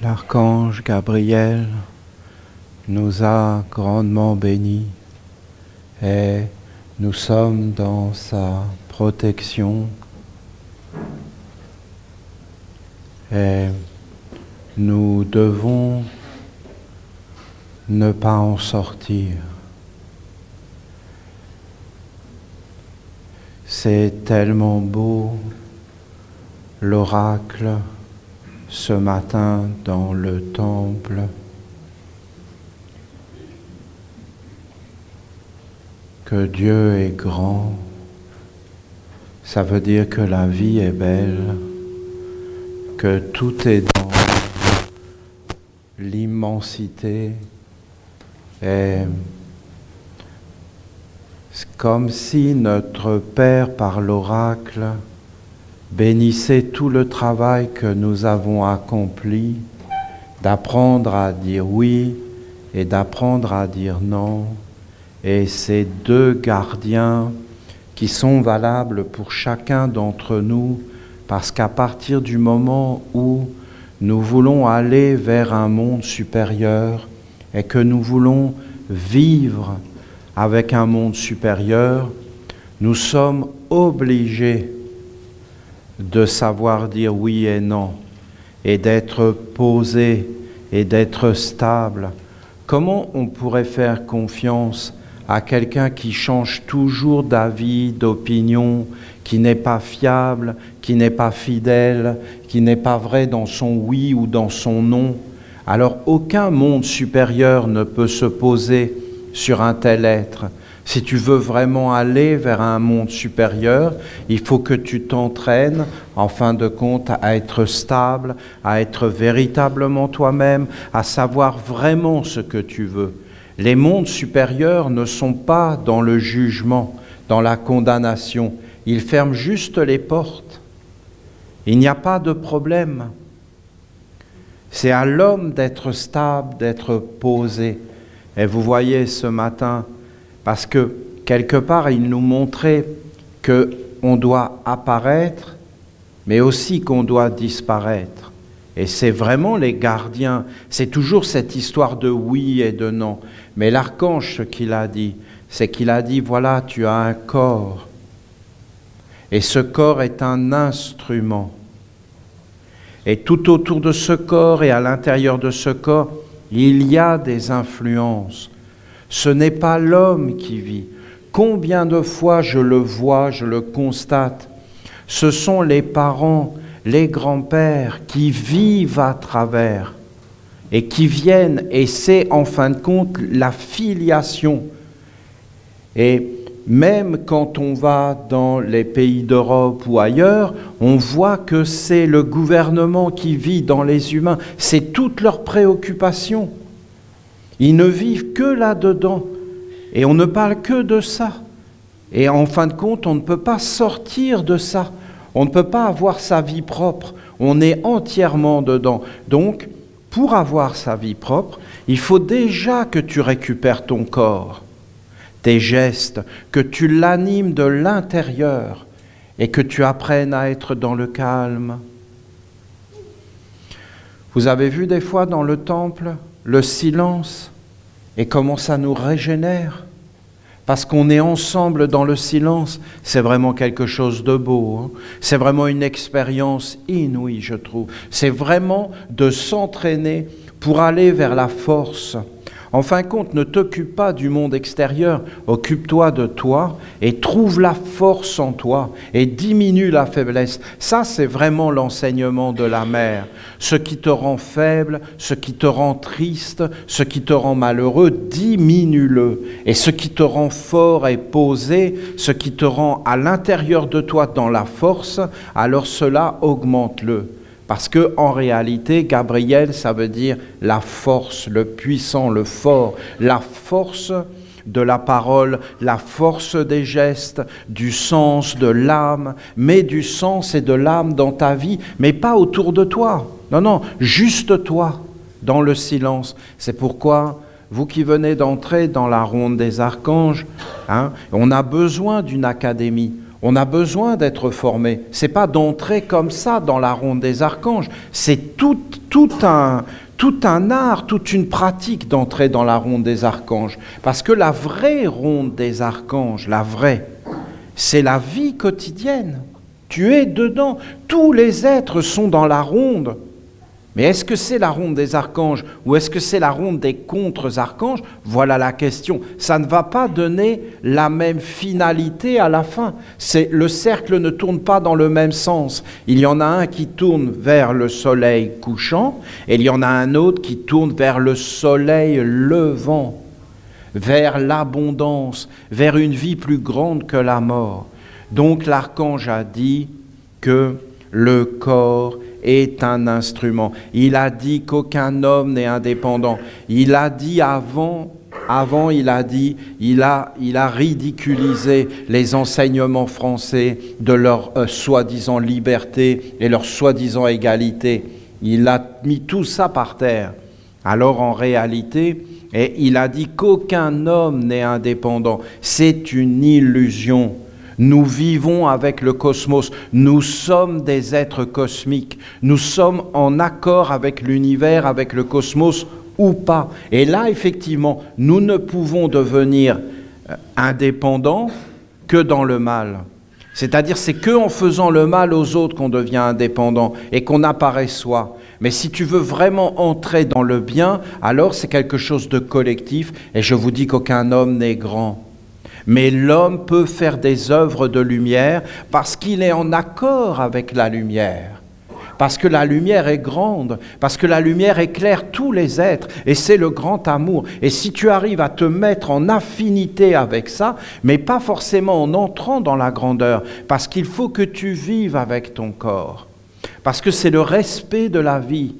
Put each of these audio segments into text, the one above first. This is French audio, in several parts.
L'archange Gabriel nous a grandement bénis et nous sommes dans sa protection et nous devons ne pas en sortir. C'est tellement beau l'oracle ce matin dans le temple. Que Dieu est grand, ça veut dire que la vie est belle, que tout est dans l'immensité et c'est comme si notre Père par l'oracle bénissait tout le travail que nous avons accompli, d'apprendre à dire oui et d'apprendre à dire non. Et ces deux gardiens qui sont valables pour chacun d'entre nous, parce qu'à partir du moment où nous voulons aller vers un monde supérieur et que nous voulons vivre avec un monde supérieur, nous sommes obligés de savoir dire oui et non, et d'être posés et d'être stables. Comment on pourrait faire confiance à quelqu'un qui change toujours d'avis, d'opinion, qui n'est pas fiable, qui n'est pas fidèle, qui n'est pas vrai dans son oui ou dans son non? Alors aucun monde supérieur ne peut se poser sur un tel être. Si tu veux vraiment aller vers un monde supérieur, il faut que tu t'entraînes, en fin de compte, à être stable, à être véritablement toi-même, à savoir vraiment ce que tu veux. Les mondes supérieurs ne sont pas dans le jugement, dans la condamnation. Ils ferment juste les portes. Il n'y a pas de problème. C'est à l'homme d'être stable, d'être posé. Et vous voyez ce matin, parce que quelque part, il nous montrait qu'on doit apparaître, mais aussi qu'on doit disparaître. Et c'est vraiment les gardiens. C'est toujours cette histoire de oui et de non. Mais l'archange, ce qu'il a dit, c'est qu'il a dit, voilà, tu as un corps. Et ce corps est un instrument. Et tout autour de ce corps et à l'intérieur de ce corps, il y a des influences. Ce n'est pas l'homme qui vit. Combien de fois je le vois, je le constate. Ce sont les parents, les grands-pères qui vivent à travers et qui viennent, et c'est en fin de compte la filiation. Et même quand on va dans les pays d'Europe ou ailleurs, on voit que c'est le gouvernement qui vit dans les humains, c'est toute leur préoccupation. Ils ne vivent que là-dedans, et on ne parle que de ça. Et en fin de compte, on ne peut pas sortir de ça. On ne peut pas avoir sa vie propre. On est entièrement dedans. Donc, pour avoir sa vie propre, il faut déjà que tu récupères ton corps, tes gestes, que tu l'animes de l'intérieur et que tu apprennes à être dans le calme. Vous avez vu des fois dans le temple le silence et comment ça nous régénère? Parce qu'on est ensemble dans le silence, c'est vraiment quelque chose de beau. Hein. C'est vraiment une expérience inouïe, je trouve. C'est vraiment de s'entraîner pour aller vers la force. En fin de compte, ne t'occupe pas du monde extérieur, occupe-toi de toi et trouve la force en toi et diminue la faiblesse. Ça, c'est vraiment l'enseignement de la mère. Ce qui te rend faible, ce qui te rend triste, ce qui te rend malheureux, diminue-le. Et ce qui te rend fort et posé, ce qui te rend à l'intérieur de toi dans la force, alors cela augmente-le. Parce que en réalité, Gabriel, ça veut dire la force, le puissant, le fort, la force de la parole, la force des gestes, du sens, de l'âme, mais du sens et de l'âme dans ta vie, mais pas autour de toi. Non, non, juste toi, dans le silence. C'est pourquoi, vous qui venez d'entrer dans la ronde des archanges, on a besoin d'une académie. On a besoin d'être formé. Ce n'est pas d'entrer comme ça dans la ronde des archanges. C'est tout un art, toute une pratique d'entrer dans la ronde des archanges. Parce que la vraie ronde des archanges, la vraie, c'est la vie quotidienne. Tu es dedans. Tous les êtres sont dans la ronde. Mais est-ce que c'est la ronde des archanges ou est-ce que c'est la ronde des contre-archanges? Voilà la question. Ça ne va pas donner la même finalité à la fin. Le cercle ne tourne pas dans le même sens. Il y en a un qui tourne vers le soleil couchant et il y en a un autre qui tourne vers le soleil levant, vers l'abondance, vers une vie plus grande que la mort. Donc l'archange a dit que le corps est un instrument. Il a dit qu'aucun homme n'est indépendant. Il a dit il a ridiculisé les enseignements français de leur soi-disant liberté et leur soi-disant égalité. Il a mis tout ça par terre. Alors en réalité, il a dit qu'aucun homme n'est indépendant. C'est une illusion. Nous vivons avec le cosmos, nous sommes des êtres cosmiques, nous sommes en accord avec l'univers, avec le cosmos ou pas. Et là, effectivement, nous ne pouvons devenir indépendants que dans le mal. C'est-à-dire, c'est qu'en faisant le mal aux autres qu'on devient indépendant et qu'on apparaît soi. Mais si tu veux vraiment entrer dans le bien, alors c'est quelque chose de collectif, et je vous dis qu'aucun homme n'est grand. Mais l'homme peut faire des œuvres de lumière parce qu'il est en accord avec la lumière. Parce que la lumière est grande, parce que la lumière éclaire tous les êtres, et c'est le grand amour. Et si tu arrives à te mettre en affinité avec ça, mais pas forcément en entrant dans la grandeur, parce qu'il faut que tu vives avec ton corps, parce que c'est le respect de la vie.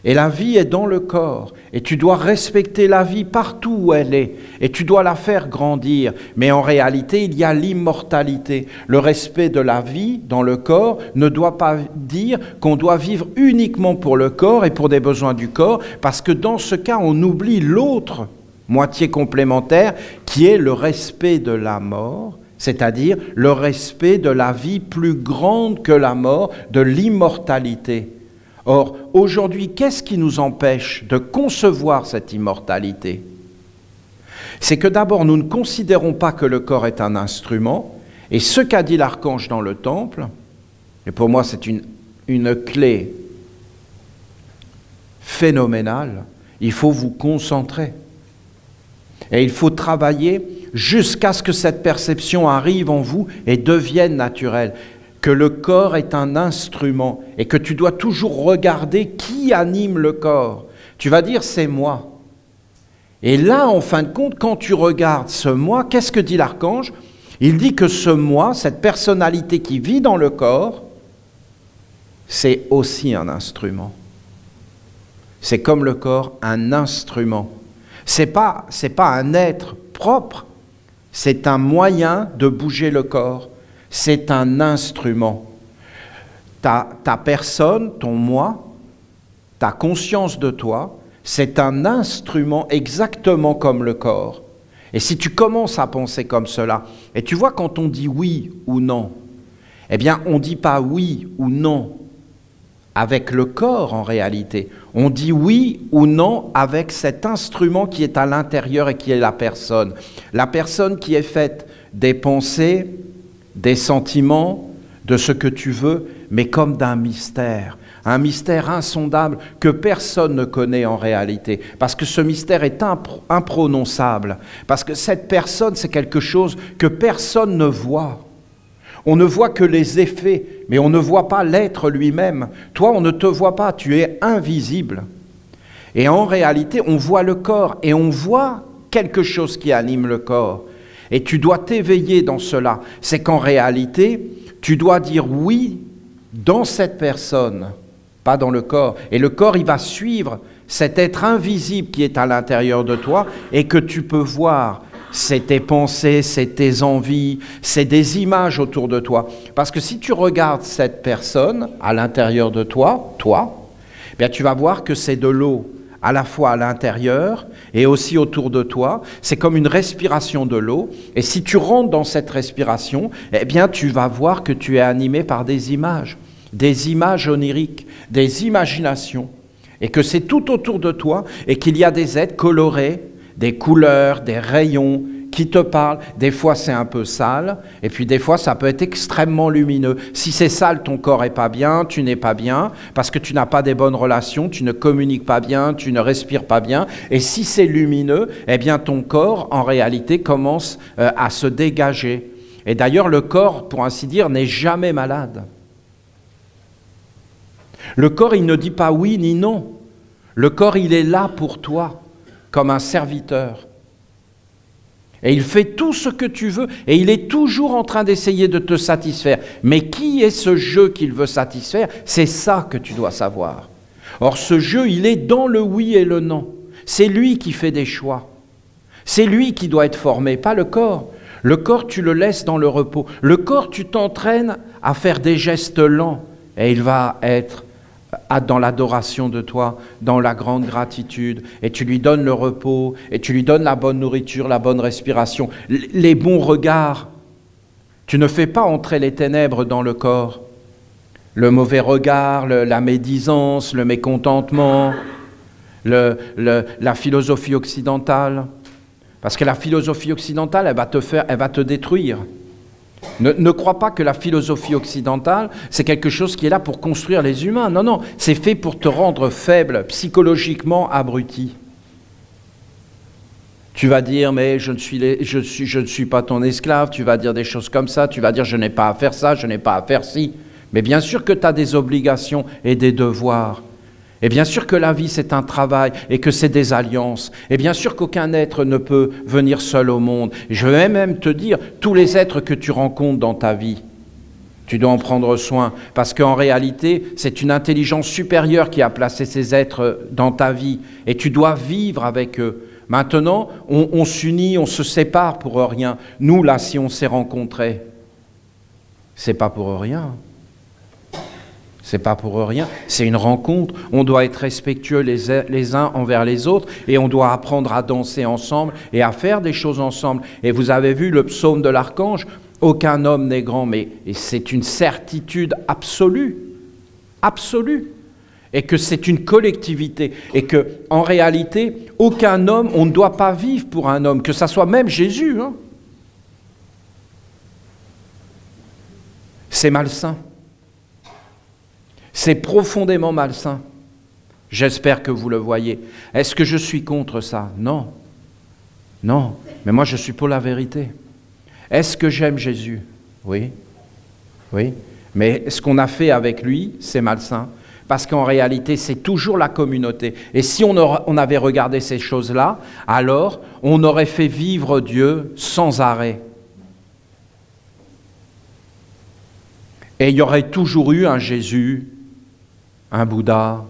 Et la vie est dans le corps, et tu dois respecter la vie partout où elle est, et tu dois la faire grandir. Mais en réalité, il y a l'immortalité. Le respect de la vie dans le corps ne doit pas dire qu'on doit vivre uniquement pour le corps et pour des besoins du corps, parce que dans ce cas, on oublie l'autre moitié complémentaire, qui est le respect de la mort, c'est-à-dire le respect de la vie plus grande que la mort, de l'immortalité. Or, aujourd'hui, qu'est-ce qui nous empêche de concevoir cette immortalité? C'est que d'abord, nous ne considérons pas que le corps est un instrument, et ce qu'a dit l'archange dans le temple, et pour moi c'est une clé phénoménale, il faut vous concentrer. Et il faut travailler jusqu'à ce que cette perception arrive en vous et devienne naturelle. Que le corps est un instrument et que tu dois toujours regarder qui anime le corps. Tu vas dire, c'est moi. Et là, en fin de compte, quand tu regardes ce moi, qu'est-ce que dit l'archange? Il dit que ce moi, cette personnalité qui vit dans le corps, c'est aussi un instrument. C'est comme le corps, un instrument. C'est pas un être propre, c'est un moyen de bouger le corps. C'est un instrument. Ta personne, ton moi, ta conscience de toi, c'est un instrument exactement comme le corps. Et si tu commences à penser comme cela, et tu vois quand on dit oui ou non, eh bien on ne dit pas oui ou non avec le corps en réalité. On dit oui ou non avec cet instrument qui est à l'intérieur et qui est la personne. La personne qui est faite des pensées, des sentiments, de ce que tu veux, mais comme d'un mystère. Un mystère insondable que personne ne connaît en réalité. Parce que ce mystère est imprononçable. Parce que cette personne, c'est quelque chose que personne ne voit. On ne voit que les effets, mais on ne voit pas l'être lui-même. Toi, on ne te voit pas, tu es invisible. Et en réalité, on voit le corps et on voit quelque chose qui anime le corps. Et tu dois t'éveiller dans cela. C'est qu'en réalité, tu dois dire oui dans cette personne, pas dans le corps. Et le corps, il va suivre cet être invisible qui est à l'intérieur de toi et que tu peux voir. C'est tes pensées, c'est tes envies, c'est des images autour de toi. Parce que si tu regardes cette personne à l'intérieur de toi, bien tu vas voir que c'est de l'eau. à la fois à l'intérieur et aussi autour de toi. C'est comme une respiration de l'eau. Et si tu rentres dans cette respiration, eh bien, tu vas voir que tu es animé par des images oniriques, des imaginations, et que c'est tout autour de toi et qu'il y a des êtres colorés, des couleurs, des rayons qui te parlent. Des fois, c'est un peu sale, et puis des fois, ça peut être extrêmement lumineux. Si c'est sale, ton corps n'est pas bien, tu n'es pas bien, parce que tu n'as pas des bonnes relations, tu ne communiques pas bien, tu ne respires pas bien. Et si c'est lumineux, eh bien, ton corps, en réalité, commence à se dégager. Et d'ailleurs, le corps, pour ainsi dire, n'est jamais malade. Le corps, il ne dit pas oui ni non. Le corps, il est là pour toi, comme un serviteur. Et il fait tout ce que tu veux, et il est toujours en train d'essayer de te satisfaire. Mais qui est ce jeu qu'il veut satisfaire? C'est ça que tu dois savoir. Or, ce jeu, il est dans le oui et le non. C'est lui qui fait des choix. C'est lui qui doit être formé, pas le corps. Le corps, tu le laisses dans le repos. Le corps, tu t'entraînes à faire des gestes lents, et il va être dans l'adoration de toi, dans la grande gratitude, et tu lui donnes le repos, et tu lui donnes la bonne nourriture, la bonne respiration, les bons regards. Tu ne fais pas entrer les ténèbres dans le corps. Le mauvais regard, la médisance, le mécontentement, la philosophie occidentale. Parce que la philosophie occidentale, elle va te détruire. Ne crois pas que la philosophie occidentale, c'est quelque chose qui est là pour construire les humains. Non, non, c'est fait pour te rendre faible, psychologiquement abruti. Tu vas dire, mais je ne suis pas ton esclave, tu vas dire des choses comme ça, tu vas dire, je n'ai pas à faire ça, je n'ai pas à faire ci. Mais bien sûr que tu as des obligations et des devoirs. Et bien sûr que la vie, c'est un travail et que c'est des alliances. Et bien sûr qu'aucun être ne peut venir seul au monde. Je vais même te dire, tous les êtres que tu rencontres dans ta vie, tu dois en prendre soin. Parce qu'en réalité, c'est une intelligence supérieure qui a placé ces êtres dans ta vie. Et tu dois vivre avec eux. Maintenant, on s'unit, on se sépare pour rien. Nous, là, si on s'est rencontrés, c'est pas pour rien. C'est pas pour rien, c'est une rencontre. On doit être respectueux les uns envers les autres et on doit apprendre à danser ensemble et à faire des choses ensemble. Et vous avez vu le psaume de l'archange, aucun homme n'est grand, mais c'est une certitude absolue, absolue. Et que c'est une collectivité et que en réalité, aucun homme, on ne doit pas vivre pour un homme, que ça soit même Jésus. Hein. C'est malsain. C'est profondément malsain. J'espère que vous le voyez. Est-ce que je suis contre ça? Non. Non. Mais moi, je suis pour la vérité. Est-ce que j'aime Jésus? Oui. Oui. Mais ce qu'on a fait avec lui, c'est malsain. Parce qu'en réalité, c'est toujours la communauté. Et si on avait regardé ces choses-là, alors on aurait fait vivre Dieu sans arrêt. Et il y aurait toujours eu un Jésus, un Bouddha,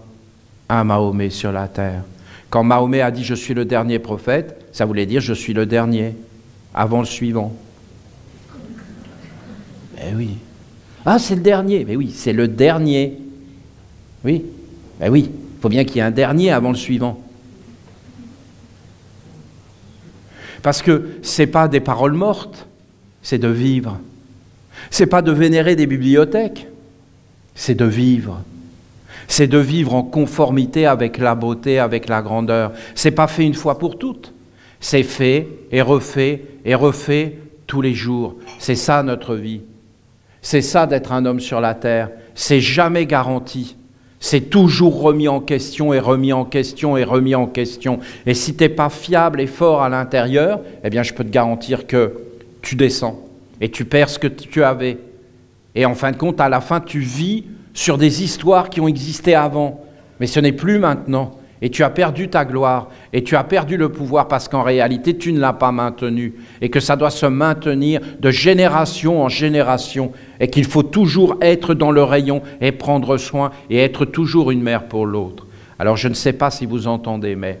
un Mahomet sur la terre. Quand Mahomet a dit « je suis le dernier prophète », ça voulait dire « je suis le dernier, avant le suivant ». Eh oui. Ah, c'est le dernier. Mais oui, c'est le dernier. Oui. Ben oui, il faut bien qu'il y ait un dernier avant le suivant. Parce que ce n'est pas des paroles mortes, c'est de vivre. Ce n'est pas de vénérer des bibliothèques, c'est de vivre. C'est de vivre en conformité avec la beauté, avec la grandeur. Ce n'est pas fait une fois pour toutes. C'est fait et refait tous les jours. C'est ça notre vie. C'est ça d'être un homme sur la terre. C'est jamais garanti. C'est toujours remis en question et remis en question et remis en question. Et si tu n'es pas fiable et fort à l'intérieur, eh bien je peux te garantir que tu descends et tu perds ce que tu avais. Et en fin de compte, à la fin, tu vis sur des histoires qui ont existé avant. Mais ce n'est plus maintenant. Et tu as perdu ta gloire. Et tu as perdu le pouvoir parce qu'en réalité, tu ne l'as pas maintenu. Et que ça doit se maintenir de génération en génération. Et qu'il faut toujours être dans le rayon et prendre soin et être toujours une mère pour l'autre. Alors je ne sais pas si vous entendez, mais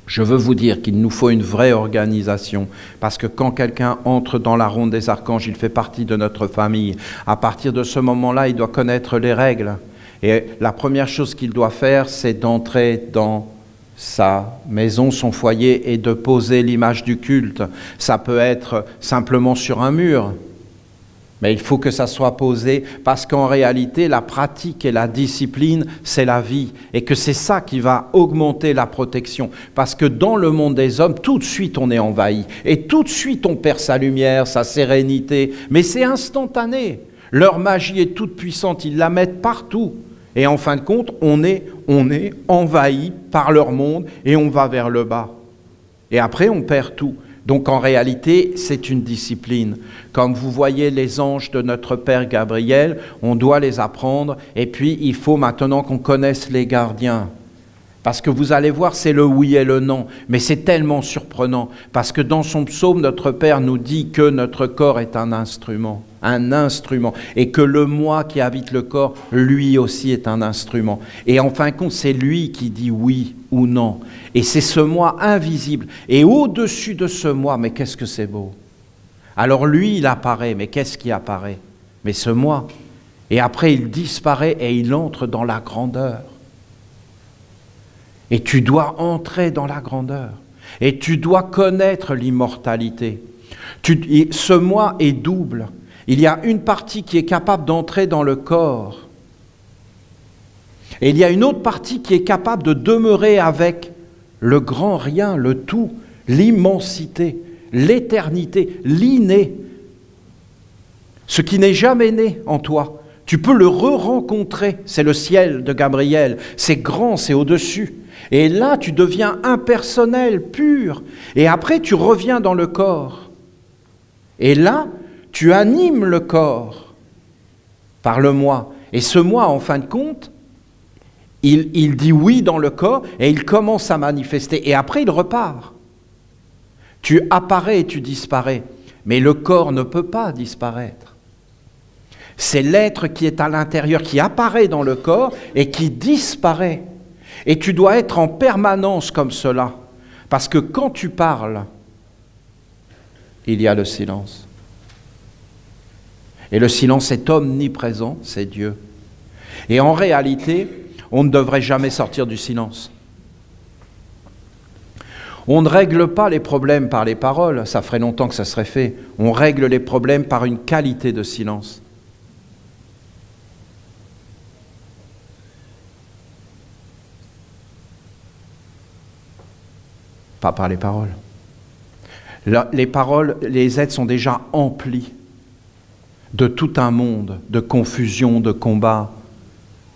je veux vous dire qu'il nous faut une vraie organisation, parce que quand quelqu'un entre dans la ronde des archanges, il fait partie de notre famille. À partir de ce moment-là, il doit connaître les règles. Et la première chose qu'il doit faire, c'est d'entrer dans sa maison, son foyer, et de poser l'image du culte. Ça peut être simplement sur un mur, mais il faut que ça soit posé parce qu'en réalité, la pratique et la discipline, c'est la vie. Et que c'est ça qui va augmenter la protection. Parce que dans le monde des hommes, tout de suite on est envahi. Et tout de suite on perd sa lumière, sa sérénité. Mais c'est instantané. Leur magie est toute puissante, ils la mettent partout. Et en fin de compte, on est envahi par leur monde et on va vers le bas. Et après, on perd tout. Donc en réalité, c'est une discipline. Comme vous voyez les anges de notre Père Gabriel, on doit les apprendre. Et puis, il faut maintenant qu'on connaisse les gardiens. Parce que vous allez voir, c'est le oui et le non. Mais c'est tellement surprenant. Parce que dans son psaume, notre Père nous dit que notre corps est un instrument. Un instrument. Et que le moi qui habite le corps, lui aussi est un instrument. Et en fin de compte, c'est lui qui dit oui ou non. Et c'est ce moi invisible. Et au-dessus de ce moi, mais qu'est-ce que c'est beau. Alors lui, il apparaît, mais qu'est-ce qui apparaît? Mais ce moi. Et après, il disparaît et il entre dans la grandeur. Et tu dois entrer dans la grandeur. Et tu dois connaître l'immortalité. Ce moi est double. Il y a une partie qui est capable d'entrer dans le corps. Et il y a une autre partie qui est capable de demeurer avec le grand rien, le tout, l'immensité, l'éternité, l'inné. Ce qui n'est jamais né en toi. Tu peux le re-rencontrer. C'est le ciel de Gabriel. C'est grand, c'est au-dessus. Et là, tu deviens impersonnel, pur. Et après, tu reviens dans le corps. Et là, tu animes le corps par le moi. Et ce moi, en fin de compte, il dit oui dans le corps et il commence à manifester. Et après, il repart. Tu apparais et tu disparais. Mais le corps ne peut pas disparaître. C'est l'être qui est à l'intérieur, qui apparaît dans le corps et qui disparaît. Et tu dois être en permanence comme cela. Parce que quand tu parles, il y a le silence. Et le silence est omniprésent, c'est Dieu. Et en réalité, on ne devrait jamais sortir du silence. On ne règle pas les problèmes par les paroles, ça ferait longtemps que ça serait fait. On règle les problèmes par une qualité de silence. Pas par les paroles. Les paroles, les êtres sont déjà emplis de tout un monde, de confusion, de combat.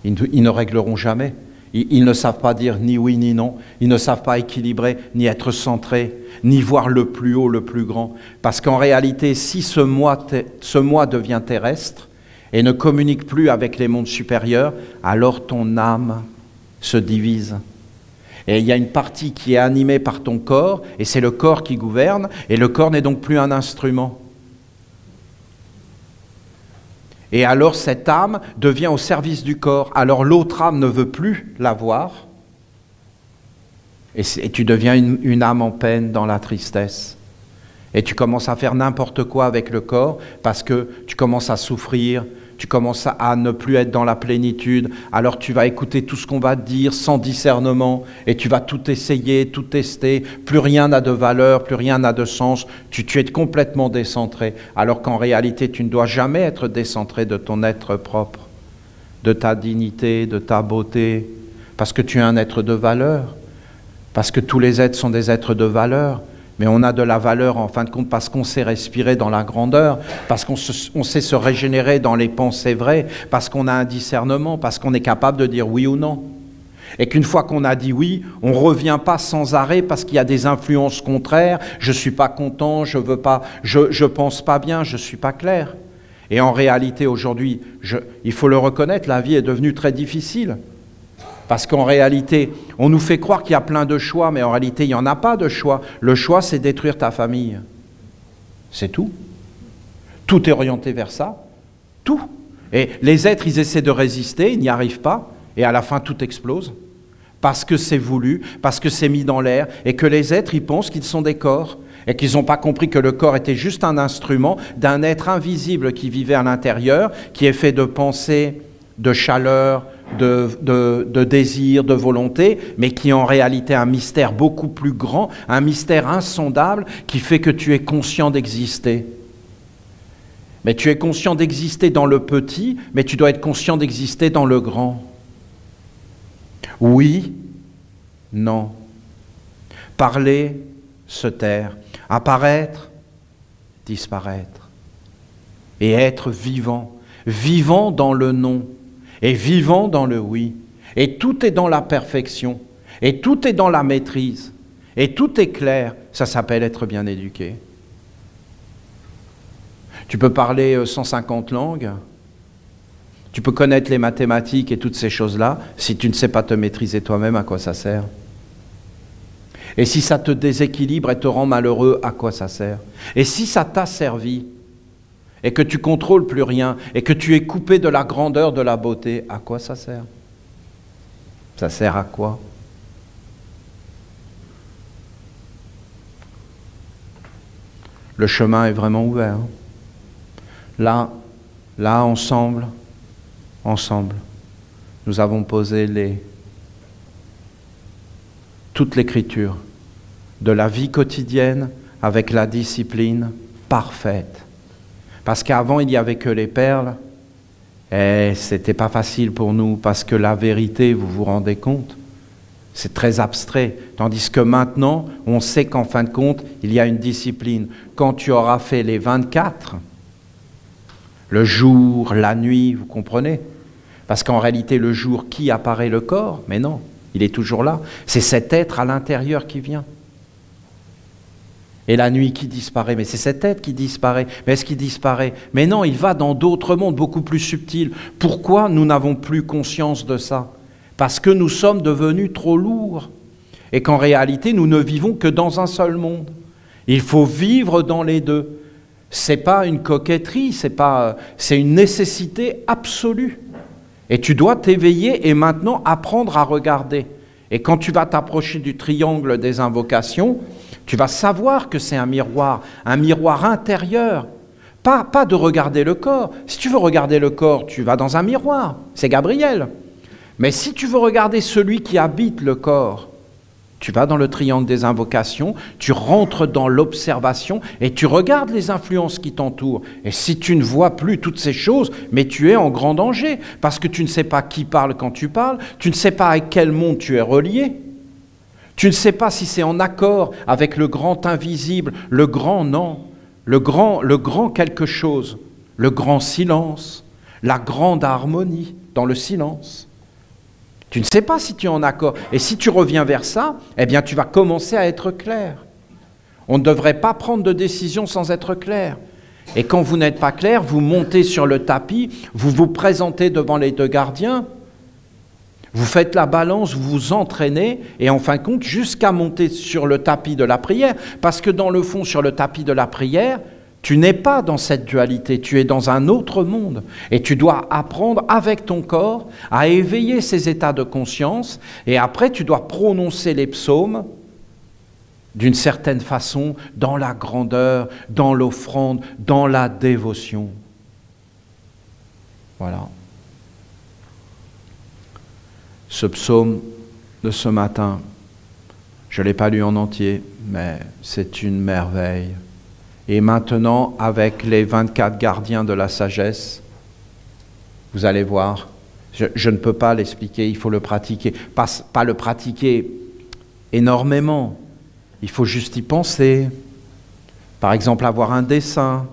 Ils ne régleront jamais. Ils ne savent pas dire ni oui ni non. Ils ne savent pas équilibrer, ni être centrés, ni voir le plus haut, le plus grand. Parce qu'en réalité, si ce moi devient terrestre et ne communique plus avec les mondes supérieurs, alors ton âme se divise. Et il y a une partie qui est animée par ton corps, et c'est le corps qui gouverne, et le corps n'est donc plus un instrument. Et alors cette âme devient au service du corps. Alors l'autre âme ne veut plus l'avoir, et tu deviens une âme en peine dans la tristesse. Et tu commences à faire n'importe quoi avec le corps, parce que tu commences à souffrir, tu commences à ne plus être dans la plénitude, alors tu vas écouter tout ce qu'on va te dire sans discernement, et tu vas tout essayer, tout tester, plus rien n'a de valeur, plus rien n'a de sens, tu es complètement décentré, alors qu'en réalité tu ne dois jamais être décentré de ton être propre, de ta dignité, de ta beauté, parce que tu es un être de valeur, parce que tous les êtres sont des êtres de valeur. Mais on a de la valeur en fin de compte parce qu'on sait respirer dans la grandeur, parce qu'on sait se régénérer dans les pensées vraies, parce qu'on a un discernement, parce qu'on est capable de dire oui ou non. Et qu'une fois qu'on a dit oui, on ne revient pas sans arrêt parce qu'il y a des influences contraires, je ne suis pas content, je veux pas, je pense pas bien, je ne suis pas clair. Et en réalité aujourd'hui, il faut le reconnaître, la vie est devenue très difficile. Parce qu'en réalité, on nous fait croire qu'il y a plein de choix, mais en réalité, il n'y en a pas de choix. Le choix, c'est détruire ta famille. C'est tout. Tout est orienté vers ça. Tout. Et les êtres, ils essaient de résister, ils n'y arrivent pas, et à la fin, tout explose. Parce que c'est voulu, parce que c'est mis dans l'air, et que les êtres, ils pensent qu'ils sont des corps, et qu'ils n'ont pas compris que le corps était juste un instrument d'un être invisible qui vivait à l'intérieur, qui est fait de pensée, de chaleur, de désir, de volonté, mais qui est en réalité un mystère beaucoup plus grand, un mystère insondable qui fait que tu es conscient d'exister. Mais tu es conscient d'exister dans le petit, mais tu dois être conscient d'exister dans le grand. Oui, non. Parler, se taire. Apparaître, disparaître. Et être vivant. Vivant dans le non. Et vivant dans le oui. Et tout est dans la perfection. Et tout est dans la maîtrise. Et tout est clair. Ça s'appelle être bien éduqué. Tu peux parler 150 langues. Tu peux connaître les mathématiques et toutes ces choses-là. Si tu ne sais pas te maîtriser toi-même, à quoi ça sert? Et si ça te déséquilibre et te rend malheureux, à quoi ça sert? Et si ça t'a servi, et que tu contrôles plus rien, et que tu es coupé de la grandeur, de la beauté, à quoi ça sert? Ça sert à quoi? Le chemin est vraiment ouvert. Là, ensemble, nous avons posé toute l'écriture de la vie quotidienne avec la discipline parfaite. Parce qu'avant, il n'y avait que les perles, et c'était pas facile pour nous, parce que la vérité, vous vous rendez compte, c'est très abstrait. Tandis que maintenant, on sait qu'en fin de compte, il y a une discipline. Quand tu auras fait les 24, le jour, la nuit, vous comprenez? Parce qu'en réalité, le jour, qui apparaît? Le corps? Mais non, il est toujours là. C'est cet être à l'intérieur qui vient. Et la nuit qui disparaît? Mais c'est cet être qui disparaît. Mais est-ce qu'il disparaît? Mais non, il va dans d'autres mondes beaucoup plus subtils. Pourquoi nous n'avons plus conscience de ça? Parce que nous sommes devenus trop lourds. Et qu'en réalité, nous ne vivons que dans un seul monde. Il faut vivre dans les deux. C'est pas une coquetterie, c'est une nécessité absolue. Et tu dois t'éveiller et maintenant apprendre à regarder. Et quand tu vas t'approcher du triangle des invocations, tu vas savoir que c'est un miroir intérieur. Pas de regarder le corps. Si tu veux regarder le corps, tu vas dans un miroir. C'est Gabriel. Mais si tu veux regarder celui qui habite le corps, tu vas dans le triangle des invocations, tu rentres dans l'observation et tu regardes les influences qui t'entourent. Et si tu ne vois plus toutes ces choses, mais tu es en grand danger, parce que tu ne sais pas qui parle quand tu parles, tu ne sais pas à quel monde tu es relié, tu ne sais pas si c'est en accord avec le grand invisible, le grand non, le grand quelque chose, le grand silence, la grande harmonie dans le silence. Tu ne sais pas si tu es en accord. Et si tu reviens vers ça, eh bien tu vas commencer à être clair. On ne devrait pas prendre de décision sans être clair. Et quand vous n'êtes pas clair, vous montez sur le tapis, vous vous présentez devant les deux gardiens, vous faites la balance, vous vous entraînez, et en fin de compte, jusqu'à monter sur le tapis de la prière. Parce que dans le fond, sur le tapis de la prière, tu n'es pas dans cette dualité, tu es dans un autre monde. Et tu dois apprendre avec ton corps à éveiller ces états de conscience. Et après, tu dois prononcer les psaumes d'une certaine façon, dans la grandeur, dans l'offrande, dans la dévotion. Voilà. Ce psaume de ce matin, je ne l'ai pas lu en entier, mais c'est une merveille. Et maintenant, avec les 24 gardiens de la sagesse, vous allez voir, je ne peux pas l'expliquer, il faut le pratiquer. Pas le pratiquer énormément, il faut juste y penser. Par exemple, avoir un dessin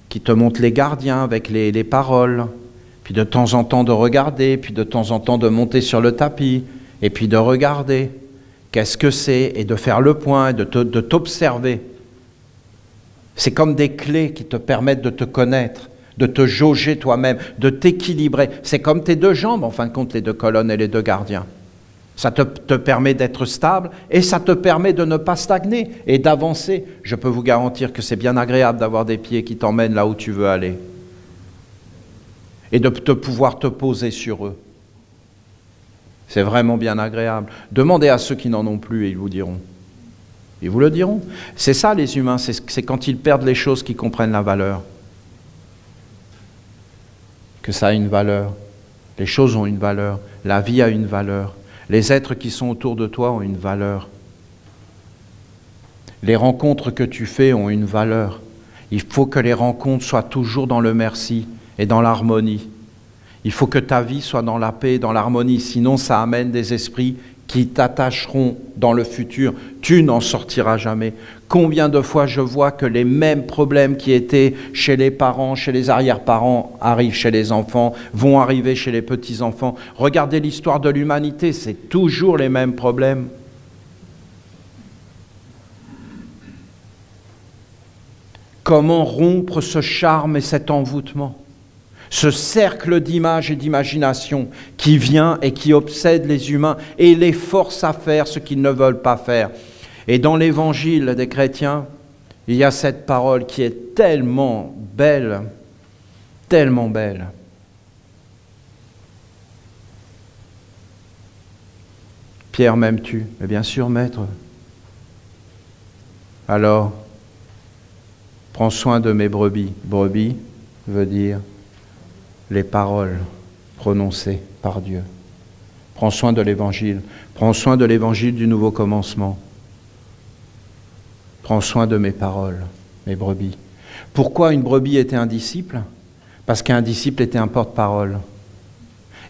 qui te montre les gardiens avec les paroles, puis de temps en temps de regarder, puis de temps en temps de monter sur le tapis, et puis de regarder qu'est-ce que c'est, et de faire le point, et de t'observer. C'est comme des clés qui te permettent de te connaître, de te jauger toi-même, de t'équilibrer. C'est comme tes deux jambes, en fin de compte, les deux colonnes et les deux gardiens. Ça te permet d'être stable et ça te permet de ne pas stagner et d'avancer. Je peux vous garantir que c'est bien agréable d'avoir des pieds qui t'emmènent là où tu veux aller et de pouvoir te poser sur eux. C'est vraiment bien agréable. Demandez à ceux qui n'en ont plus et ils vous diront. Ils vous le diront. C'est ça les humains, c'est quand ils perdent les choses qu'ils comprennent la valeur. Que ça a une valeur. Les choses ont une valeur. La vie a une valeur. Les êtres qui sont autour de toi ont une valeur. Les rencontres que tu fais ont une valeur. Il faut que les rencontres soient toujours dans le merci et dans l'harmonie. Il faut que ta vie soit dans la paix et dans l'harmonie, sinon ça amène des esprits qui t'attacheront dans le futur. Tu n'en sortiras jamais. Combien de fois je vois que les mêmes problèmes qui étaient chez les parents, chez les arrière-parents, arrivent chez les enfants, vont arriver chez les petits-enfants. Regardez l'histoire de l'humanité, c'est toujours les mêmes problèmes. Comment rompre ce charme et cet envoûtement ? Ce cercle d'images et d'imagination qui vient et qui obsède les humains et les force à faire ce qu'ils ne veulent pas faire. Et dans l'évangile des chrétiens, il y a cette parole qui est tellement belle, tellement belle. Pierre, m'aimes-tu? Mais bien sûr, maître. Alors, prends soin de mes brebis. Brebis veut dire les paroles prononcées par Dieu. Prends soin de l'évangile. Prends soin de l'évangile du nouveau commencement. Prends soin de mes paroles, mes brebis. Pourquoi une brebis était un disciple? Parce qu'un disciple était un porte-parole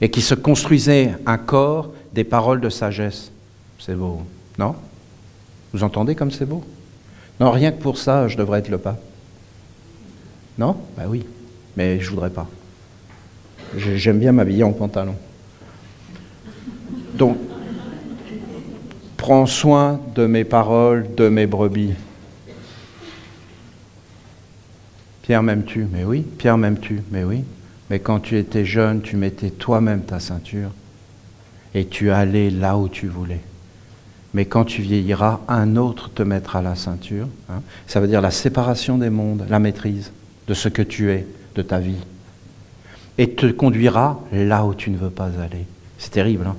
et qui se construisait un corps des paroles de sagesse. C'est beau, non? Vous entendez comme c'est beau? Non, rien que pour ça, je devrais être le pape. Non? Ben oui, mais je voudrais pas. J'aime bien m'habiller en pantalon. Donc, prends soin de mes paroles, de mes brebis. Pierre, m'aimes-tu? Mais oui. Pierre, m'aimes-tu? Mais oui. Mais quand tu étais jeune, tu mettais toi-même ta ceinture et tu allais là où tu voulais. Mais quand tu vieilliras, un autre te mettra la ceinture. Hein. Ça veut dire la séparation des mondes, la maîtrise de ce que tu es, de ta vie. Et te conduira là où tu ne veux pas aller. C'est terrible, hein?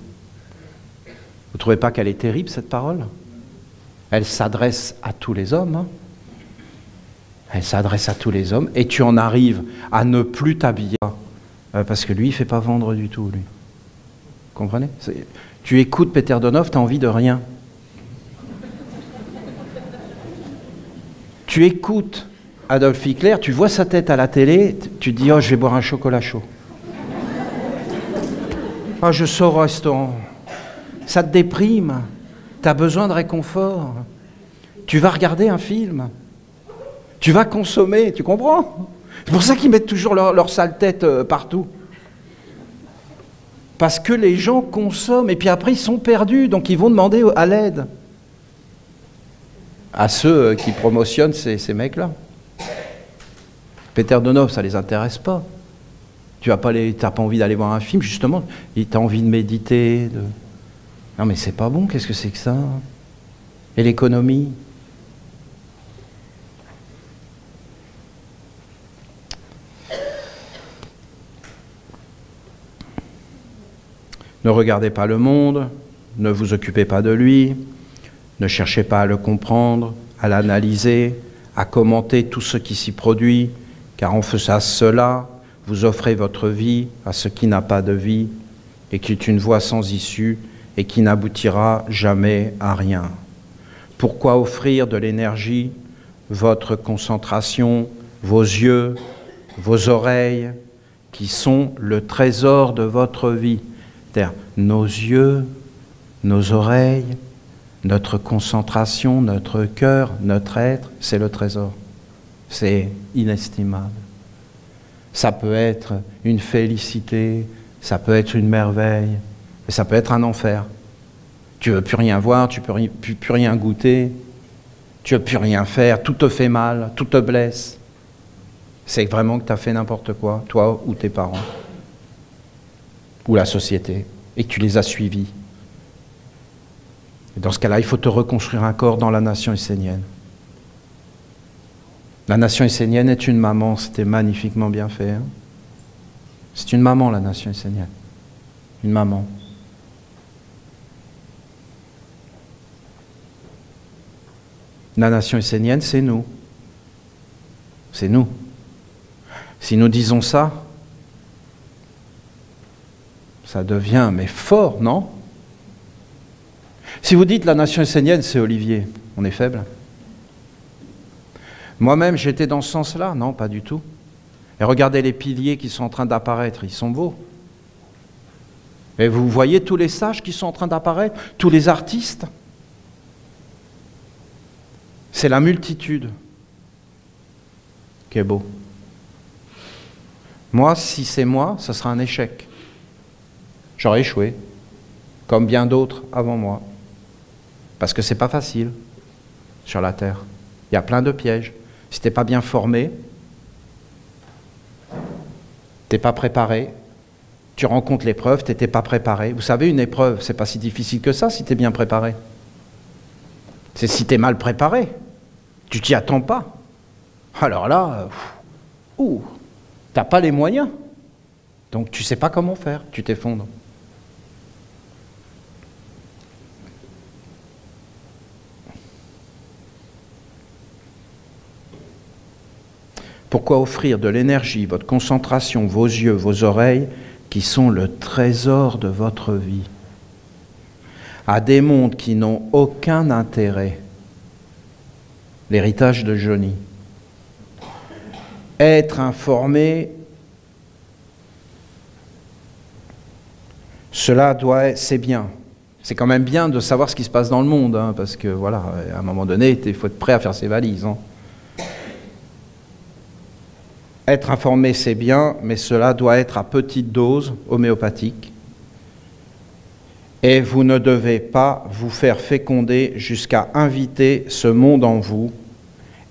Vous ne trouvez pas qu'elle est terrible, cette parole? Elle s'adresse à tous les hommes. Hein? Elle s'adresse à tous les hommes. Et tu en arrives à ne plus t'habiller. Parce que lui, il ne fait pas vendre du tout, lui. Vous comprenez? Tu écoutes Peter Donov, tu n'as envie de rien. Tu écoutes Adolf Hitler, tu vois sa tête à la télé, tu te dis « Oh, je vais boire un chocolat chaud. » « Oh, je sors au restaurant. » Ça te déprime. Tu as besoin de réconfort. Tu vas regarder un film. Tu vas consommer, tu comprends? C'est pour ça qu'ils mettent toujours leur sale tête partout. Parce que les gens consomment et puis après ils sont perdus, donc ils vont demander à l'aide. À ceux qui promotionnent ces mecs-là. Peter Donov, ça ne les intéresse pas. Tu n'as pas envie d'aller voir un film, justement. Tu as envie de méditer. Non mais c'est pas bon, qu'est-ce que c'est que ça? Et l'économie? Ne regardez pas le monde, ne vous occupez pas de lui, ne cherchez pas à le comprendre, à l'analyser, à commenter tout ce qui s'y produit, car en faisant cela, vous offrez votre vie à ce qui n'a pas de vie et qui est une voie sans issue et qui n'aboutira jamais à rien. Pourquoi offrir de l'énergie, votre concentration, vos yeux, vos oreilles, qui sont le trésor de votre vie? C'est-à-dire nos yeux, nos oreilles, notre concentration, notre cœur, notre être, c'est le trésor. C'est inestimable. Ça peut être une félicité, ça peut être une merveille, mais ça peut être un enfer. Tu ne veux plus rien voir, tu ne peux plus rien goûter, tu ne veux plus rien faire, tout te fait mal, tout te blesse. C'est vraiment que tu as fait n'importe quoi, toi ou tes parents, ou la société, et que tu les as suivis. Et dans ce cas-là, il faut te reconstruire un corps dans la nation essénienne. La nation essénienne est une maman, c'était magnifiquement bien fait. Hein? C'est une maman, la nation essénienne. Une maman. La nation essénienne, c'est nous. C'est nous. Si nous disons ça, Ça devient, mais fort, non? Si vous dites la nation essénienne, c'est Olivier, on est faible. Moi-même, j'étais dans ce sens-là, non, pas du tout. Et regardez les piliers qui sont en train d'apparaître, ils sont beaux. Et vous voyez tous les sages qui sont en train d'apparaître, tous les artistes. C'est la multitude qui est beau. Moi, si c'est moi, ce sera un échec. J'aurais échoué, comme bien d'autres avant moi. Parce que c'est pas facile sur la terre. Il y a plein de pièges. Si t'es pas bien formé, t'es pas préparé, tu rencontres l'épreuve, t'étais pas préparé. Vous savez, une épreuve, c'est pas si difficile que ça si t'es bien préparé. C'est si t'es mal préparé, tu t'y attends pas. Alors là, t'as pas les moyens. Donc tu sais pas comment faire, tu t'effondres. Pourquoi offrir de l'énergie, votre concentration, vos yeux, vos oreilles, qui sont le trésor de votre vie, à des mondes qui n'ont aucun intérêt? L'héritage de Johnny. Être informé, c'est bien. C'est quand même bien de savoir ce qui se passe dans le monde, hein, parce que voilà, à un moment donné, il faut être prêt à faire ses valises. Hein. Être informé, c'est bien, mais cela doit être à petite dose homéopathique. Et vous ne devez pas vous faire féconder jusqu'à inviter ce monde en vous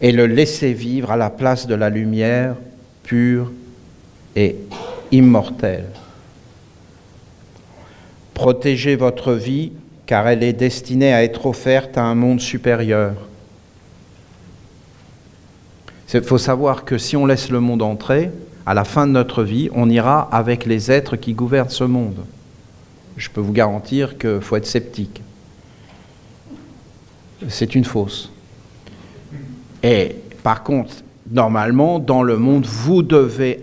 et le laisser vivre à la place de la lumière pure et immortelle. Protégez votre vie, car elle est destinée à être offerte à un monde supérieur. Il faut savoir que si on laisse le monde entrer, à la fin de notre vie, on ira avec les êtres qui gouvernent ce monde. Je peux vous garantir qu'il faut être sceptique. C'est une fausse. Et par contre, normalement, dans le monde, vous devez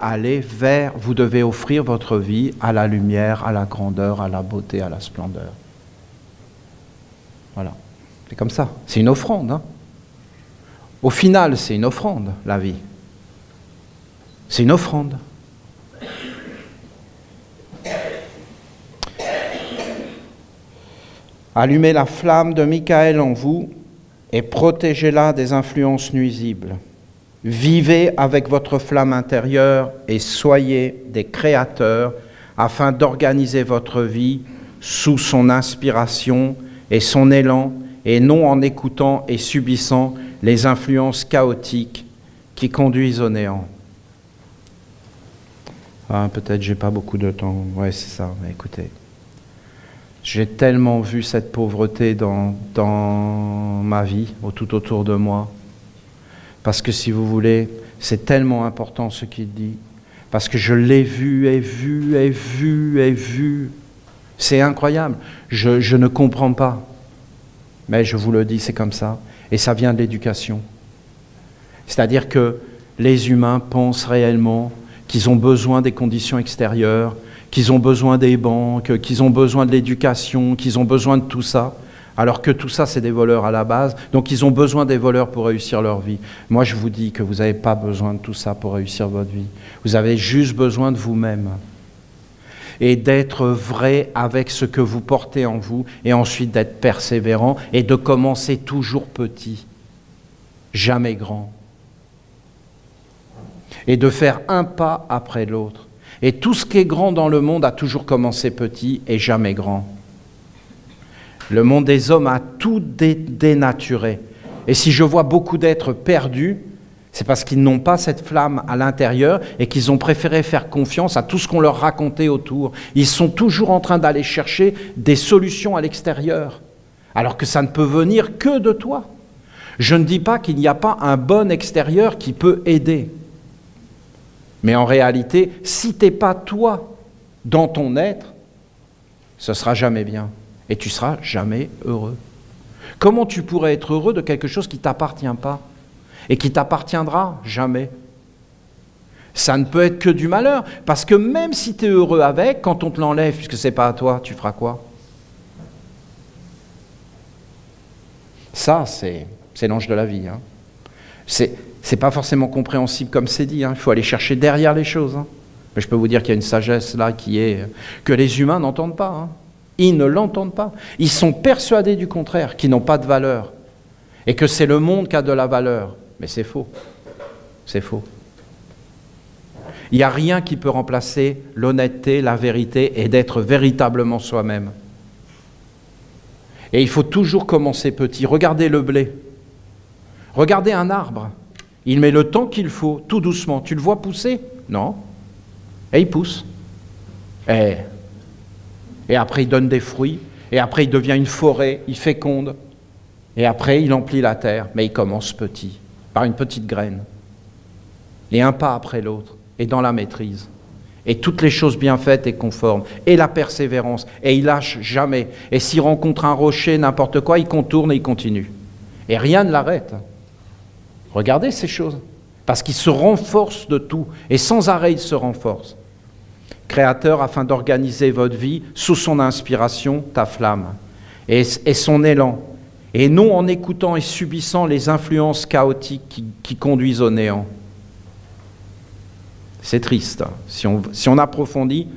vous devez offrir votre vie à la lumière, à la grandeur, à la beauté, à la splendeur. Voilà. C'est comme ça. C'est une offrande, hein. Au final, c'est une offrande, la vie. C'est une offrande. Allumez la flamme de Michael en vous et protégez-la des influences nuisibles. Vivez avec votre flamme intérieure et soyez des créateurs afin d'organiser votre vie sous son inspiration et son élan, et non en écoutant et subissant les influences chaotiques qui conduisent au néant. Ah, peut-être j'ai pas beaucoup de temps. Ouais, c'est ça, mais écoutez. J'ai tellement vu cette pauvreté dans ma vie, tout autour de moi. Parce que si vous voulez, c'est tellement important ce qu'il dit. Parce que je l'ai vu et vu et vu et vu. C'est incroyable. Je ne comprends pas. Mais je vous le dis, c'est comme ça. Et ça vient de l'éducation. C'est-à-dire que les humains pensent réellement qu'ils ont besoin des conditions extérieures, qu'ils ont besoin des banques, qu'ils ont besoin de l'éducation, qu'ils ont besoin de tout ça, alors que tout ça, c'est des voleurs à la base. Donc, ils ont besoin des voleurs pour réussir leur vie. Moi, je vous dis que vous n'avez pas besoin de tout ça pour réussir votre vie. Vous avez juste besoin de vous-même. Et d'être vrai avec ce que vous portez en vous, et ensuite d'être persévérant, et de commencer toujours petit, jamais grand. Et de faire un pas après l'autre. Et tout ce qui est grand dans le monde a toujours commencé petit et jamais grand. Le monde des hommes a tout dénaturé. Et si je vois beaucoup d'êtres perdus, c'est parce qu'ils n'ont pas cette flamme à l'intérieur et qu'ils ont préféré faire confiance à tout ce qu'on leur racontait autour. Ils sont toujours en train d'aller chercher des solutions à l'extérieur, alors que ça ne peut venir que de toi. Je ne dis pas qu'il n'y a pas un bon extérieur qui peut aider. Mais en réalité, si tu n'es pas toi dans ton être, ce ne sera jamais bien. Et tu ne seras jamais heureux. Comment tu pourrais être heureux de quelque chose qui ne t'appartient pas ? Et qui t'appartiendra jamais. Ça ne peut être que du malheur, parce que même si tu es heureux avec, quand on te l'enlève, puisque ce n'est pas à toi, tu feras quoi? Ça, c'est l'ange de la vie. Hein. C'est pas forcément compréhensible comme c'est dit, hein. Il faut aller chercher derrière les choses. Hein. Mais je peux vous dire qu'il y a une sagesse là qui est que les humains n'entendent pas. Hein. Ils ne l'entendent pas. Ils sont persuadés du contraire, qu'ils n'ont pas de valeur. Et que c'est le monde qui a de la valeur. Mais c'est faux. C'est faux. Il n'y a rien qui peut remplacer l'honnêteté, la vérité et d'être véritablement soi-même. Et il faut toujours commencer petit. Regardez le blé. Regardez un arbre. Il met le temps qu'il faut, tout doucement. Tu le vois pousser? Non. Et il pousse. Et après, il donne des fruits. Et après, il devient une forêt. Il féconde. Et après, il emplit la terre. Mais il commence petit, par une petite graine. Et un pas après l'autre. Et dans la maîtrise. Et toutes les choses bien faites et conformes. Et la persévérance. Et il lâche jamais. Et s'il rencontre un rocher, n'importe quoi, il contourne et il continue. Et rien ne l'arrête. Regardez ces choses. Parce qu'il se renforce de tout. Et sans arrêt, il se renforce. Créateur, afin d'organiser votre vie sous son inspiration, ta flamme. Et son élan. Et non en écoutant et subissant les influences chaotiques qui conduisent au néant. C'est triste, si on approfondit,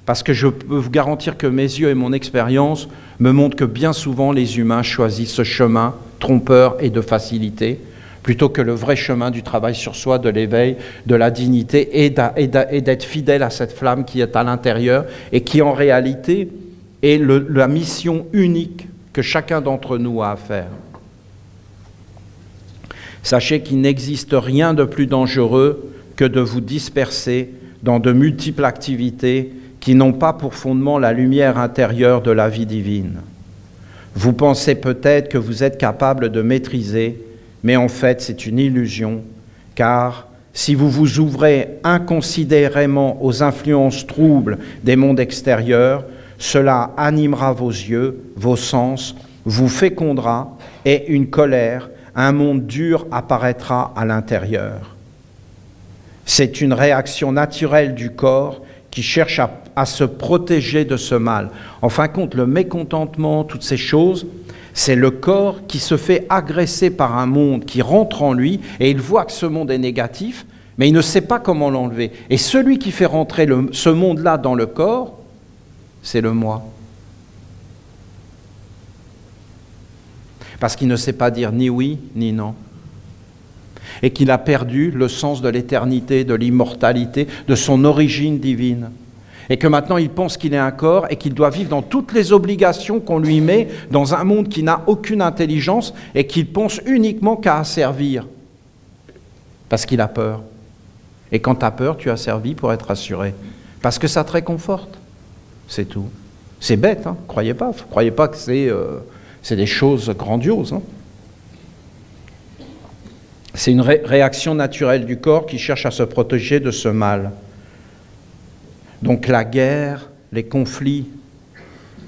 parce que je peux vous garantir que mes yeux et mon expérience me montrent que bien souvent les humains choisissent ce chemin trompeur et de facilité, plutôt que le vrai chemin du travail sur soi, de l'éveil, de la dignité et d'être fidèle à cette flamme qui est à l'intérieur et qui en réalité est la mission unique que chacun d'entre nous a à faire. Sachez qu'il n'existe rien de plus dangereux que de vous disperser dans de multiples activités qui n'ont pas pour fondement la lumière intérieure de la vie divine. Vous pensez peut-être que vous êtes capable de maîtriser, mais en fait c'est une illusion, car si vous vous ouvrez inconsidérément aux influences troubles des mondes extérieurs, cela animera vos yeux, vos sens, vous fécondera et une colère, un monde dur apparaîtra à l'intérieur. C'est une réaction naturelle du corps qui cherche à se protéger de ce mal. En fin de compte, le mécontentement, toutes ces choses, c'est le corps qui se fait agresser par un monde qui rentre en lui et il voit que ce monde est négatif, mais il ne sait pas comment l'enlever. Et celui qui fait rentrer ce monde-là dans le corps, c'est le moi. Parce qu'il ne sait pas dire ni oui ni non. Et qu'il a perdu le sens de l'éternité, de l'immortalité, de son origine divine. Et que maintenant il pense qu'il est un corps et qu'il doit vivre dans toutes les obligations qu'on lui met dans un monde qui n'a aucune intelligence et qu'il pense uniquement qu'à asservir. Parce qu'il a peur. Et quand tu as peur, tu as servi pour être assuré. Parce que ça te réconforte. C'est tout. C'est bête, hein, croyez pas. Croyez pas que c'est des choses grandioses. Hein. C'est une réaction naturelle du corps qui cherche à se protéger de ce mal. Donc la guerre, les conflits,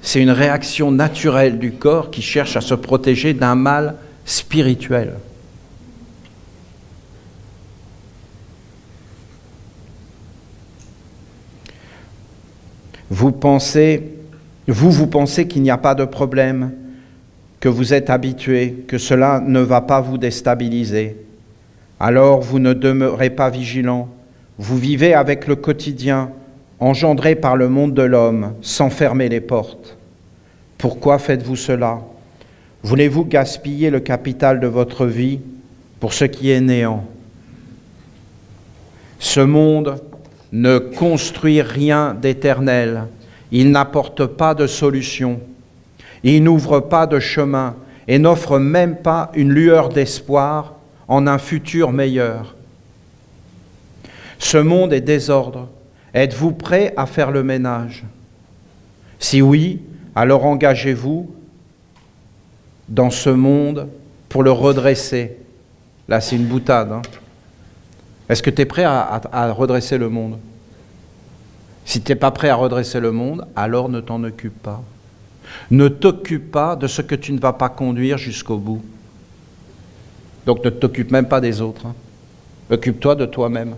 c'est une réaction naturelle du corps qui cherche à se protéger d'un mal spirituel. Vous pensez qu'il n'y a pas de problème, que vous êtes habitué, que cela ne va pas vous déstabiliser. Alors vous ne demeurez pas vigilant, vous vivez avec le quotidien, engendré par le monde de l'homme, sans fermer les portes. Pourquoi faites-vous cela? Voulez-vous gaspiller le capital de votre vie pour ce qui est néant? Ce monde ne construit rien d'éternel, il n'apporte pas de solution, il n'ouvre pas de chemin et n'offre même pas une lueur d'espoir en un futur meilleur. Ce monde est désordre. Êtes-vous prêt à faire le ménage? Si oui, alors engagez-vous dans ce monde pour le redresser. Là, c'est une boutade. Hein. Est-ce que tu es prêt à redresser le monde? Si tu n'es pas prêt à redresser le monde, alors ne t'en occupe pas. Ne t'occupe pas de ce que tu ne vas pas conduire jusqu'au bout. Donc ne t'occupe même pas des autres. Hein. Occupe-toi de toi-même.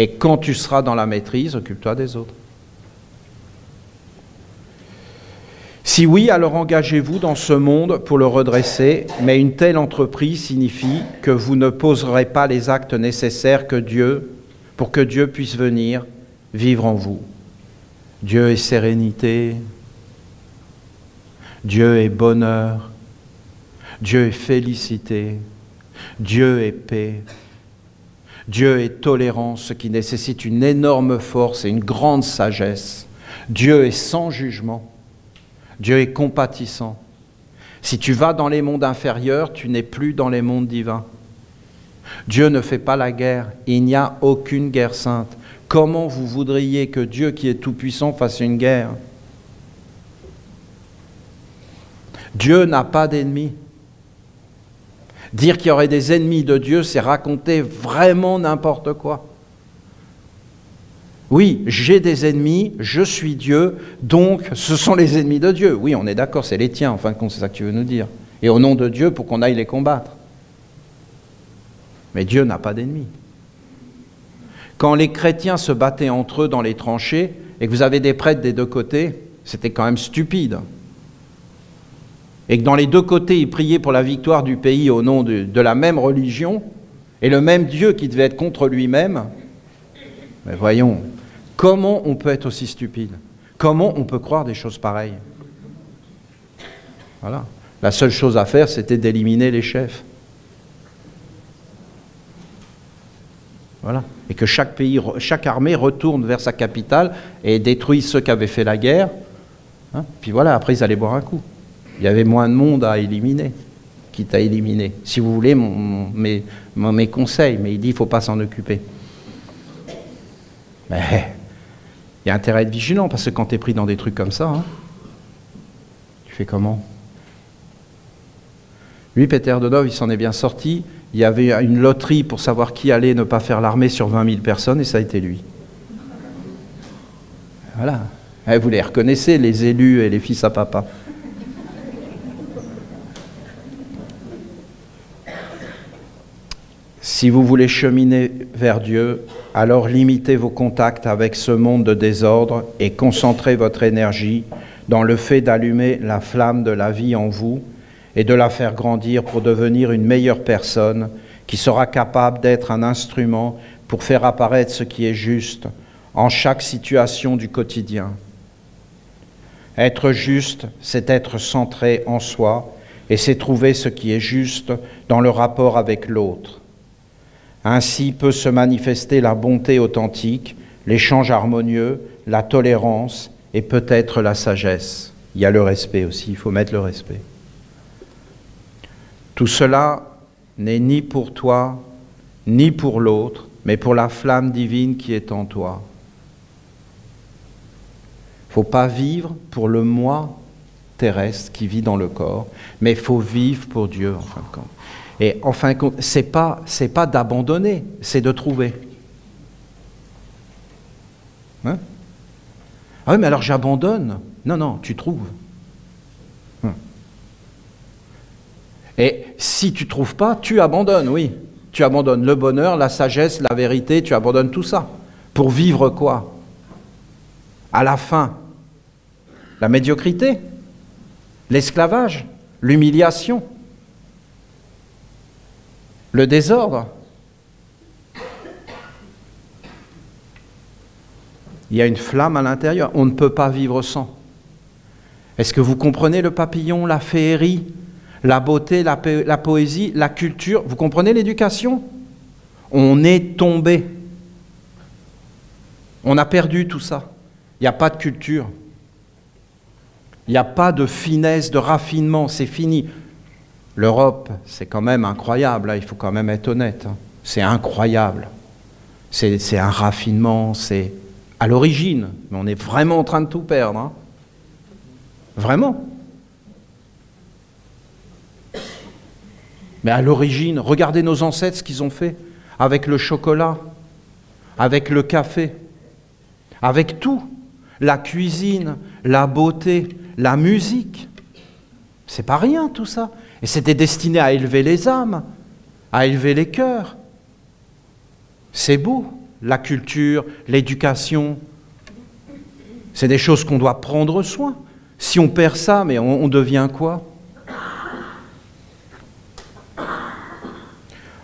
Et quand tu seras dans la maîtrise, occupe-toi des autres. Si oui, alors engagez-vous dans ce monde pour le redresser, mais une telle entreprise signifie que vous ne poserez pas les actes nécessaires pour que Dieu puisse venir vivre en vous. Dieu est sérénité, Dieu est bonheur, Dieu est félicité, Dieu est paix, Dieu est tolérance, ce qui nécessite une énorme force et une grande sagesse. Dieu est sans jugement. Dieu est compatissant. Si tu vas dans les mondes inférieurs, tu n'es plus dans les mondes divins. Dieu ne fait pas la guerre. Il n'y a aucune guerre sainte. Comment vous voudriez que Dieu, qui est tout-puissant, fasse une guerre? Dieu n'a pas d'ennemis. Dire qu'il y aurait des ennemis de Dieu, c'est raconter vraiment n'importe quoi. Oui, j'ai des ennemis, je suis Dieu, donc ce sont les ennemis de Dieu. Oui, on est d'accord, c'est les tiens, en fin de compte, c'est ça que tu veux nous dire. Et au nom de Dieu, pour qu'on aille les combattre. Mais Dieu n'a pas d'ennemis. Quand les chrétiens se battaient entre eux dans les tranchées, et que vous avez des prêtres des deux côtés, c'était quand même stupide. Et que dans les deux côtés, ils priaient pour la victoire du pays au nom de la même religion, et le même Dieu qui devait être contre lui-même. Mais voyons, comment on peut être aussi stupide? Comment on peut croire des choses pareilles? Voilà. La seule chose à faire, c'était d'éliminer les chefs. Voilà. Et que chaque pays, chaque armée retourne vers sa capitale et détruise ceux qui avaient fait la guerre. Hein? Puis voilà, après ils allaient boire un coup. Il y avait moins de monde à éliminer, quitte à éliminer. Si vous voulez mes conseils, mais il dit qu'il ne faut pas s'en occuper. Mais il y a intérêt à être vigilant, parce que quand tu es pris dans des trucs comme ça, hein, tu fais comment? Lui, Peter Dodov, il s'en est bien sorti. Il y avait une loterie pour savoir qui allait ne pas faire l'armée sur 20 000 personnes, et ça a été lui. Voilà. Vous les reconnaissez, les élus et les fils à papa. Si vous voulez cheminer vers Dieu, alors limitez vos contacts avec ce monde de désordre et concentrez votre énergie dans le fait d'allumer la flamme de la vie en vous et de la faire grandir pour devenir une meilleure personne qui sera capable d'être un instrument pour faire apparaître ce qui est juste en chaque situation du quotidien. Être juste, c'est être centré en soi et c'est trouver ce qui est juste dans le rapport avec l'autre. Ainsi peut se manifester la bonté authentique, l'échange harmonieux, la tolérance et peut-être la sagesse. Il y a le respect aussi, il faut mettre le respect. Tout cela n'est ni pour toi, ni pour l'autre, mais pour la flamme divine qui est en toi. Il ne faut pas vivre pour le moi terrestre qui vit dans le corps, mais il faut vivre pour Dieu en fin de compte. Et en fin de compte, c'est pas d'abandonner, c'est de trouver. Hein? Ah oui, mais alors j'abandonne. Non, non, tu trouves. Et si tu ne trouves pas, tu abandonnes, oui. Tu abandonnes le bonheur, la sagesse, la vérité, tu abandonnes tout ça. Pour vivre quoi? À la fin, la médiocrité, l'esclavage, l'humiliation, le désordre. Il y a une flamme à l'intérieur, on ne peut pas vivre sans. Est-ce que vous comprenez le papillon, la féerie, la beauté, la poésie, la culture? Vous comprenez l'éducation? On est tombé. On a perdu tout ça. Il n'y a pas de culture. Il n'y a pas de finesse, de raffinement, c'est fini. L'Europe, c'est quand même incroyable, là, il faut quand même être honnête. C'est incroyable. C'est un raffinement, c'est à l'origine. Mais on est vraiment en train de tout perdre. Hein. Vraiment. Mais à l'origine, regardez nos ancêtres, ce qu'ils ont fait avec le chocolat, avec le café, avec tout. La cuisine, la beauté, la musique. C'est pas rien tout ça. Et c'était destiné à élever les âmes, à élever les cœurs. C'est beau. la culture, l'éducation. C'est des choses qu'on doit prendre soin. Si on perd ça, mais on devient quoi?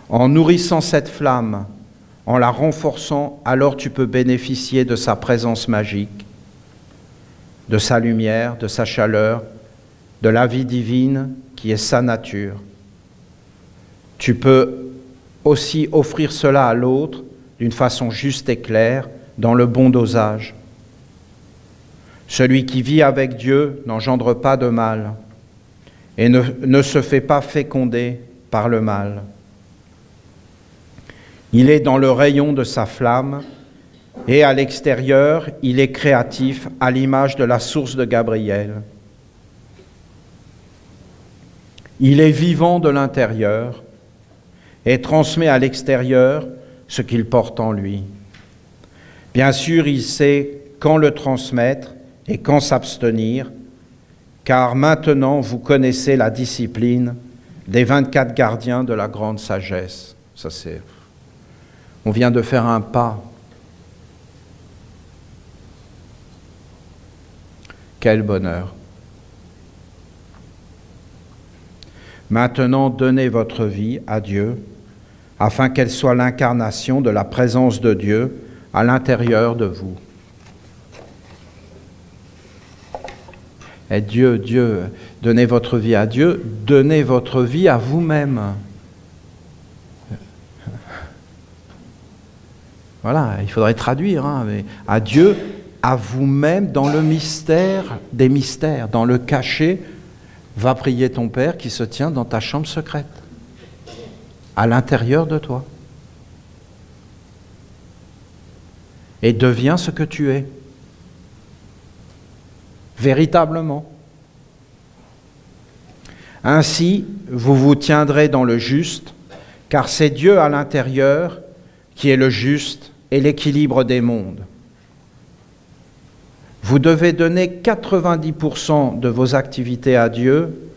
En nourrissant cette flamme, en la renforçant, alors tu peux bénéficier de sa présence magique, de sa lumière, de sa chaleur, de la vie divine qui est sa nature. Tu peux aussi offrir cela à l'autre d'une façon juste et claire, dans le bon dosage. Celui qui vit avec Dieu n'engendre pas de mal et ne se fait pas féconder par le mal. Il est dans le rayon de sa flamme et à l'extérieur, il est créatif à l'image de la source de Gabriel. Il est vivant de l'intérieur et transmet à l'extérieur ce qu'il porte en lui. Bien sûr, il sait quand le transmettre et quand s'abstenir, car maintenant vous connaissez la discipline des 24 gardiens de la grande sagesse. Ça c'est... On vient de faire un pas. Quel bonheur. Maintenant, donnez votre vie à Dieu, afin qu'elle soit l'incarnation de la présence de Dieu à l'intérieur de vous. Et Dieu, donnez votre vie à Dieu, donnez votre vie à vous-même. Voilà, il faudrait traduire, hein, mais à Dieu, à vous-même, dans le mystère des mystères, dans le cachet, va prier ton Père qui se tient dans ta chambre secrète, à l'intérieur de toi. Et deviens ce que tu es, véritablement. Ainsi, vous vous tiendrez dans le juste, car c'est Dieu à l'intérieur qui est le juste et l'équilibre des mondes. Vous devez donner 90% de vos activités à Dieu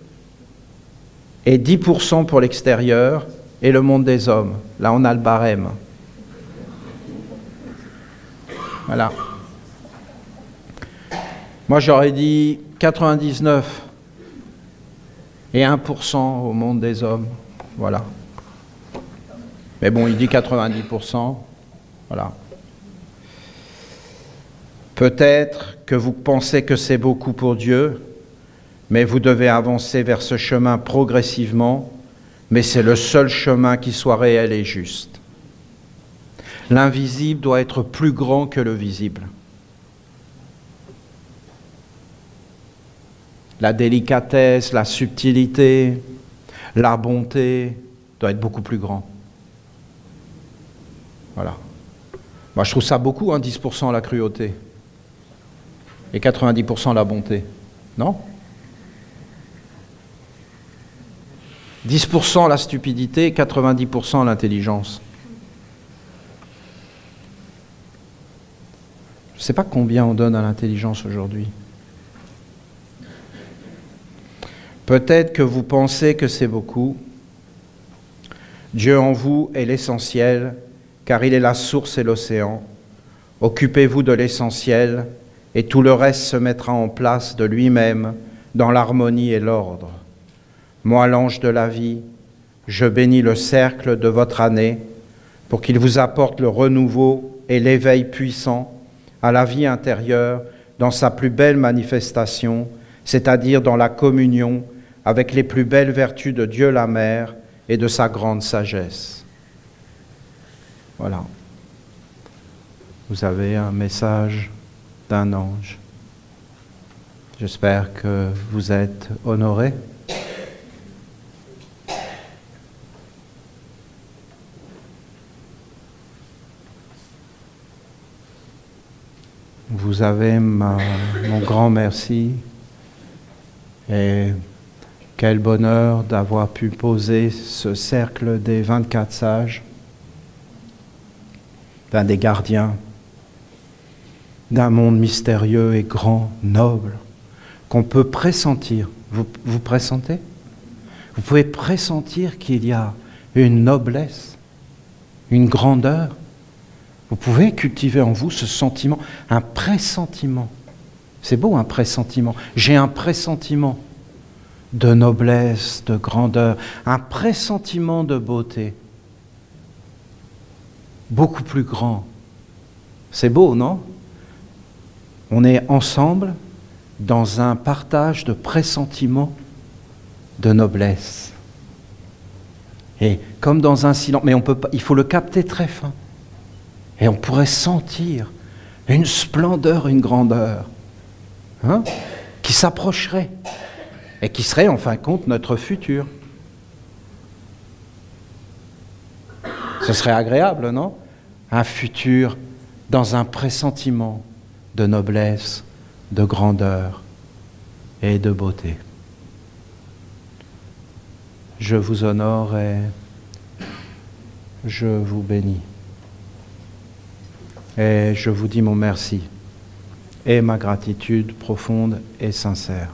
et 10% pour l'extérieur et le monde des hommes. Là, on a le barème. Voilà. Moi, j'aurais dit 99 et 1% au monde des hommes. Voilà. Mais bon, il dit 90%. Voilà. Peut-être que vous pensez que c'est beaucoup pour Dieu, mais vous devez avancer vers ce chemin progressivement, mais c'est le seul chemin qui soit réel et juste. L'invisible doit être plus grand que le visible. La délicatesse, la subtilité, la bonté doit être beaucoup plus grand. Voilà. Moi, je trouve ça beaucoup, hein, 10% la cruauté et 90% la bonté. Non? 10% la stupidité et 90% l'intelligence. Je ne sais pas combien on donne à l'intelligence aujourd'hui. Peut-être que vous pensez que c'est beaucoup. Dieu en vous est l'essentiel, car il est la source et l'océan. Occupez-vous de l'essentiel, et tout le reste se mettra en place de lui-même, dans l'harmonie et l'ordre. Moi, l'ange de la vie, je bénis le cercle de votre année, pour qu'il vous apporte le renouveau et l'éveil puissant à la vie intérieure dans sa plus belle manifestation, c'est-à-dire dans la communion avec les plus belles vertus de Dieu la Mère et de sa grande sagesse. Voilà. Vous avez un message d'un ange. J'espère que vous êtes honorés. Vous avez mon grand merci et quel bonheur d'avoir pu poser ce cercle des 24 sages, d'un des gardiens d'un monde mystérieux et grand, noble, qu'on peut pressentir. Vous pressentez? Vous pouvez pressentir qu'il y a une noblesse, une grandeur Vous pouvez cultiver en vous ce sentiment, un pressentiment. C'est beau un pressentiment. J'ai un pressentiment de noblesse, de grandeur, un pressentiment de beauté. Beaucoup plus grand. C'est beau, non? On est ensemble dans un partage de pressentiments de noblesse. Et comme dans un silence, mais on peut pas, il faut le capter très fin. Et on pourrait sentir une splendeur, une grandeur, hein, qui s'approcherait et qui serait en fin de compte notre futur. Ce serait agréable, non? Un futur dans un pressentiment de noblesse, de grandeur et de beauté. Je vous honore et je vous bénis. Et je vous dis mon merci et ma gratitude profonde et sincère.